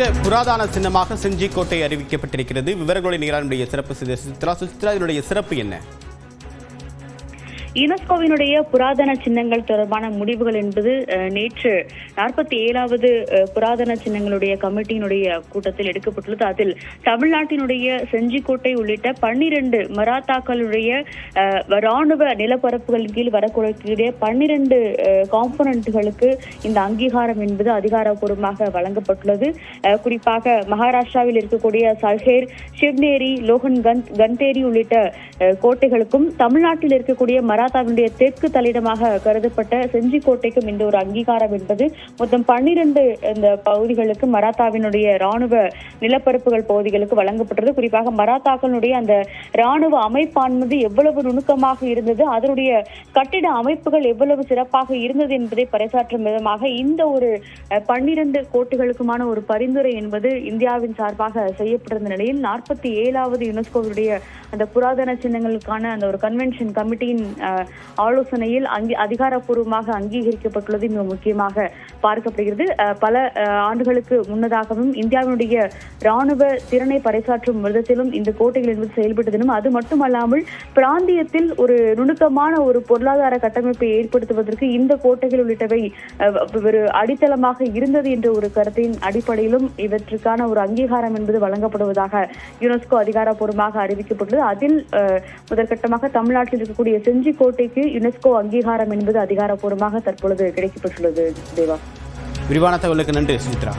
உலக புராதன சின்னமாக செஞ்சிக்கோட்டை அறிவிக்கப்பட்டிருக்கிறது. விவரங்களை நிகழ்ச்சியுடைய சிறப்பு சித்ரா, இதனுடைய சிறப்பு என்ன? யுனெஸ்கோவினுடைய புராதன சின்னங்கள் தொடர்பான முடிவுகள் என்பது நேற்று 47வது புராதன சின்னங்களுடைய கமிட்டியினுடைய கூட்டத்தில் எடுக்கப்பட்டுள்ளது. அதில் தமிழ்நாட்டினுடைய செஞ்சிக்கோட்டை உள்ளிட்ட 12 மராத்தாக்களுடைய ராணுவ நிலப்பரப்புகளின் கீழ் வரக்கூடிய 12 காம்போனன்ட்களுக்கு இந்த அங்கீகாரம் என்பது அதிகாரப்பூர்வமாக வழங்கப்பட்டுள்ளது. குறிப்பாக மகாராஷ்டிராவில் இருக்கக்கூடிய சல்ஹேர், சிவ்நேரி, லோகன்கந்த், கந்தேரி உள்ளிட்ட கோட்டைகளுக்கும் தமிழ்நாட்டில் இருக்கக்கூடிய மராத்தாவினுடைய தெற்கு தலையிடமாக கருதப்பட்ட செஞ்சிக்கோட்டைக்கும் இந்த ஒரு அங்கீகாரம் என்பது மொத்தம் 12 இந்த பகுதிகளுக்கு மராத்தாவினுடைய ராணுவ நிலப்பரப்புகள் பகுதிகளுக்கு வழங்கப்பட்டது. குறிப்பாக மராத்தாக்களுடைய அந்த ராணுவ அமைப்பானது எவ்வளவு நுணுக்கமாக இருந்தது, அதனுடைய கட்டிட அமைப்புகள் எவ்வளவு சிறப்பாக இருந்தது என்பதை பறைசாற்றும் விதமாக இந்த ஒரு 12 கோட்டைகளுக்குமான ஒரு பரிந்துரை என்பது இந்தியாவின் சார்பாக செய்யப்பட்டிருந்த நிலையில் 47வது யுனெஸ்கோவுடைய அந்த புராதன சின்னங்களுக்கான அந்த ஒரு கன்வென்ஷன் கமிட்டியின் ஆலோசனையில் அதிகாரப்பூர்வமாக அங்கீகரிக்கப்பட்டுள்ளது மிக முக்கியமாக பார்க்கப்படுகிறது. பல ஆண்டுகளுக்கு முன்னதாகவும் இந்தியாவினுடைய ராணுவ திறனை பறைசாற்றும் விதத்திலும் இந்த கோட்டைகள் என்பது செயல்பட்டதிலும், அது மட்டுமல்லாமல் பிராந்தியத்தில் ஒரு நுணுக்கமான ஒரு பொருளாதார கட்டமைப்பை ஏற்படுத்துவதற்கு இந்த கோட்டைகள் உள்ளிட்டவை ஒரு அடித்தளமாக இருந்தது என்ற ஒரு கருத்தின் அடிப்படையிலும் இவற்றுக்கான ஒரு அங்கீகாரம் என்பது வழங்கப்படுவதாக யுனெஸ்கோ அதிகாரப்பூர்வமாக அறிவிக்கப்பட்டுள்ளது. அதில் முதற்கட்டமாக தமிழ்நாட்டில் இருக்கக்கூடிய செஞ்சிக்கோட்டைக்கு யுனெஸ்கோ அங்கீகாரம் என்பது அதிகாரப்பூர்வமாக தற்பொழுது கிடைக்கப்பட்டுள்ளது. தேவா, விரிவான தகவலுக்கு நன்றி சுமித்ரா.